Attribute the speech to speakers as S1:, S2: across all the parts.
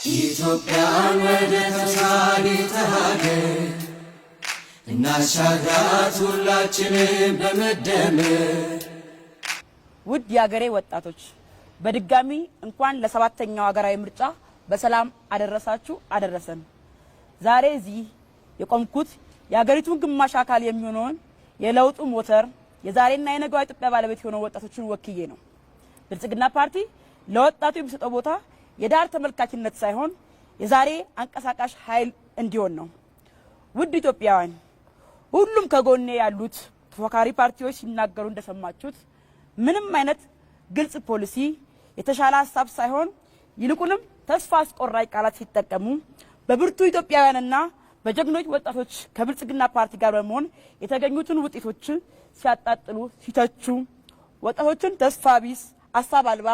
S1: ኢትዮጵያን ወደ ተሻለ ሀገር እናሻግራት ሁላችንም በመደመር።
S2: ውድ የሀገሬ ወጣቶች በድጋሚ እንኳን ለሰባተኛው ሀገራዊ ምርጫ በሰላም አደረሳችሁ አደረሰን። ዛሬ እዚህ የቆምኩት የሀገሪቱን ግማሽ አካል የሚሆነውን የለውጡ ሞተር የዛሬና የነገዋ ኢትዮጵያ ባለቤት የሆኑ ወጣቶችን ወክዬ ነው። ብልጽግና ፓርቲ ለወጣቱ የሚሰጠው ቦታ የዳር ተመልካችነት ሳይሆን የዛሬ አንቀሳቃሽ ኃይል እንዲሆን ነው። ውድ ኢትዮጵያውያን፣ ሁሉም ከጎኔ ያሉት ተፎካካሪ ፓርቲዎች ሲናገሩ እንደሰማችሁት ምንም አይነት ግልጽ ፖሊሲ የተሻለ ሀሳብ ሳይሆን ይልቁንም ተስፋ አስቆራጭ ቃላት ሲጠቀሙ በብርቱ ኢትዮጵያውያንና በጀግኖች ወጣቶች ከብልጽግና ፓርቲ ጋር በመሆን የተገኙትን ውጤቶች ሲያጣጥሉ ሲተቹ ወጣቶችን ተስፋ ቢስ ሀሳብ አልባ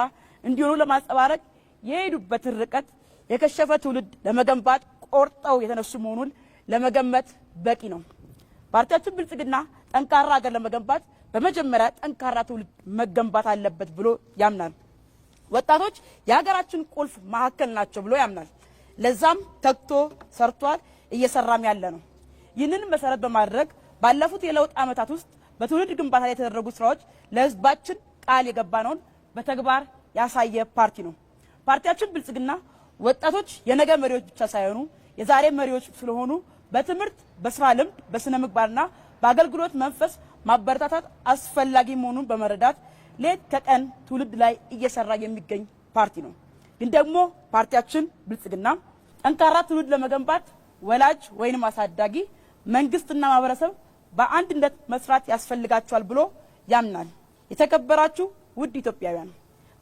S2: እንዲሆኑ ለማንጸባረቅ የሄዱበትን ርቀት የከሸፈ ትውልድ ለመገንባት ቆርጠው የተነሱ መሆኑን ለመገመት በቂ ነው። ፓርቲያችን ብልጽግና ጠንካራ ሀገር ለመገንባት በመጀመሪያ ጠንካራ ትውልድ መገንባት አለበት ብሎ ያምናል። ወጣቶች የሀገራችን ቁልፍ ማዕከል ናቸው ብሎ ያምናል። ለዛም ተግቶ ሰርቷል፣ እየሰራም ያለ ነው። ይህንን መሰረት በማድረግ ባለፉት የለውጥ ዓመታት ውስጥ በትውልድ ግንባታ ላይ የተደረጉ ስራዎች ለህዝባችን ቃል የገባነውን በተግባር ያሳየ ፓርቲ ነው። ፓርቲያችን ብልጽግና ወጣቶች የነገ መሪዎች ብቻ ሳይሆኑ የዛሬ መሪዎች ስለሆኑ በትምህርት፣ በስራ ልምድ፣ በስነ ምግባርና በአገልግሎት መንፈስ ማበረታታት አስፈላጊ መሆኑን በመረዳት ሌት ከቀን ትውልድ ላይ እየሰራ የሚገኝ ፓርቲ ነው። ግን ደግሞ ፓርቲያችን ብልጽግና ጠንካራ ትውልድ ለመገንባት ወላጅ ወይንም አሳዳጊ፣ መንግስትና ማህበረሰብ በአንድነት መስራት ያስፈልጋቸዋል ብሎ ያምናል። የተከበራችሁ ውድ ኢትዮጵያውያን፣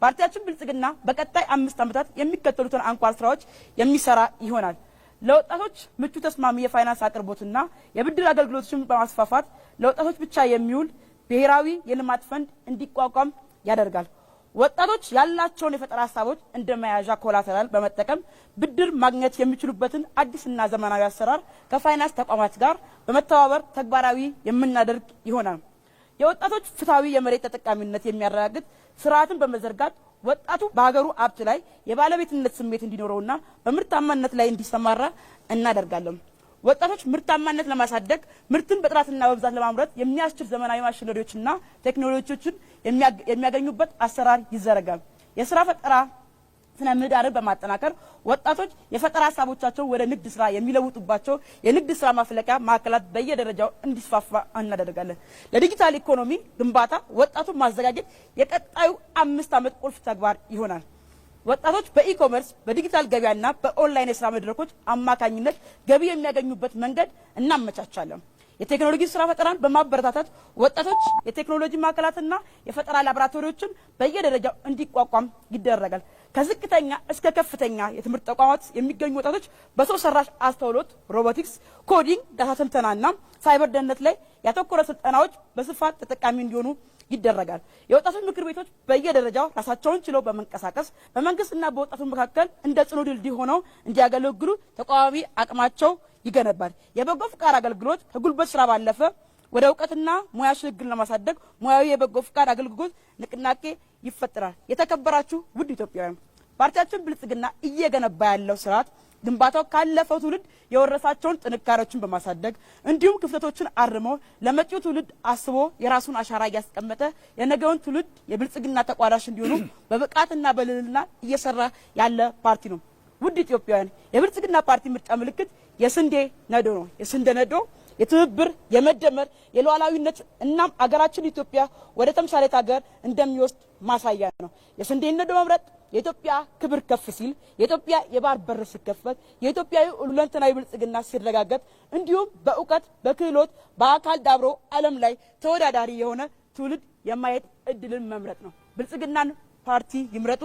S2: ፓርቲያችን ብልጽግና በቀጣይ 5 ዓመታት የሚከተሉትን አንኳር ስራዎች የሚሰራ ይሆናል። ለወጣቶች ምቹ ተስማሚ የፋይናንስ አቅርቦትና የብድር አገልግሎቶችን በማስፋፋት ለወጣቶች ብቻ የሚውል ብሔራዊ የልማት ፈንድ እንዲቋቋም ያደርጋል። ወጣቶች ያላቸውን የፈጠራ ሀሳቦች እንደ መያዣ ኮላተራል በመጠቀም ብድር ማግኘት የሚችሉበትን አዲስና ዘመናዊ አሰራር ከፋይናንስ ተቋማት ጋር በመተባበር ተግባራዊ የምናደርግ ይሆናል። የወጣቶች ፍትሃዊ የመሬት ተጠቃሚነት የሚያረጋግጥ ስርዓትን በመዘርጋት ወጣቱ በሀገሩ ሀብት ላይ የባለቤትነት ስሜት እንዲኖረውና በምርታማነት ላይ እንዲሰማራ እናደርጋለን። ወጣቶች ምርታማነት ለማሳደግ ምርትን በጥራትና በብዛት ለማምረት የሚያስችል ዘመናዊ ማሽነሪዎችና ቴክኖሎጂዎችን የሚያገኙበት አሰራር ይዘረጋል። የስራ ፈጠራ ስነ ምህዳርን በማጠናከር ወጣቶች የፈጠራ ሀሳቦቻቸውን ወደ ንግድ ስራ የሚለውጡባቸው የንግድ ስራ ማፍለቂያ ማዕከላት በየደረጃው እንዲስፋፋ እናደርጋለን። ለዲጂታል ኢኮኖሚ ግንባታ ወጣቱን ማዘጋጀት የቀጣዩ 5 ዓመት ቁልፍ ተግባር ይሆናል። ወጣቶች በኢኮመርስ በዲጂታል ገበያና በኦንላይን የስራ መድረኮች አማካኝነት ገቢ የሚያገኙበት መንገድ እናመቻቻለን። የቴክኖሎጂ ስራ ፈጠራን በማበረታታት ወጣቶች የቴክኖሎጂ ማዕከላትና የፈጠራ ላቦራቶሪዎችን በየደረጃው እንዲቋቋም ይደረጋል። ከዝቅተኛ እስከ ከፍተኛ የትምህርት ተቋማት የሚገኙ ወጣቶች በሰው ሰራሽ አስተውሎት፣ ሮቦቲክስ፣ ኮዲንግ፣ ዳታ ትንተናና ሳይበር ደህንነት ላይ ያተኮረ ስልጠናዎች በስፋት ተጠቃሚ እንዲሆኑ ይደረጋል። የወጣቶች ምክር ቤቶች በየደረጃው ራሳቸውን ችለው በመንቀሳቀስ በመንግስትና በወጣቶች መካከል እንደ ጽኑ ድልድይ ሆነው እንዲያገለግሉ ተቋማዊ አቅማቸው ይገነባል። የበጎ ፍቃድ አገልግሎት ከጉልበት ስራ ባለፈ ወደ እውቀትና ሙያ ሽግግርን ለማሳደግ ሙያዊ የበጎ ፍቃድ አገልግሎት ንቅናቄ ይፈጠራል። የተከበራችሁ ውድ ኢትዮጵያውያን፣ ፓርቲያችን ብልጽግና እየገነባ ያለው ስርዓት ግንባታው ካለፈው ትውልድ የወረሳቸውን ጥንካሬዎችን በማሳደግ እንዲሁም ክፍተቶችን አርሞ ለመጪው ትውልድ አስቦ የራሱን አሻራ እያስቀመጠ የነገውን ትውልድ የብልጽግና ተቋዳሽ እንዲሆኑ በብቃትና በልዕልና እየሰራ ያለ ፓርቲ ነው። ውድ ኢትዮጵያውያን፣ የብልጽግና ፓርቲ ምርጫ ምልክት የስንዴ ነዶ ነው። የስንዴ ነዶ የትብብር፣ የመደመር፣ የሉዓላዊነት እናም አገራችን ኢትዮጵያ ወደ ተምሳሌት ሀገር እንደሚወስድ ማሳያ ነው። የስንዴ ነዶ መምረጥ የኢትዮጵያ ክብር ከፍ ሲል፣ የኢትዮጵያ የባህር በር ሲከፈት፣ የኢትዮጵያ ሁለንተናዊ ብልጽግና ሲረጋገጥ፣ እንዲሁም በእውቀት በክህሎት በአካል ዳብሮ ዓለም ላይ ተወዳዳሪ የሆነ ትውልድ የማየት እድልን መምረጥ ነው። ብልጽግናን ፓርቲ ይምረጡ።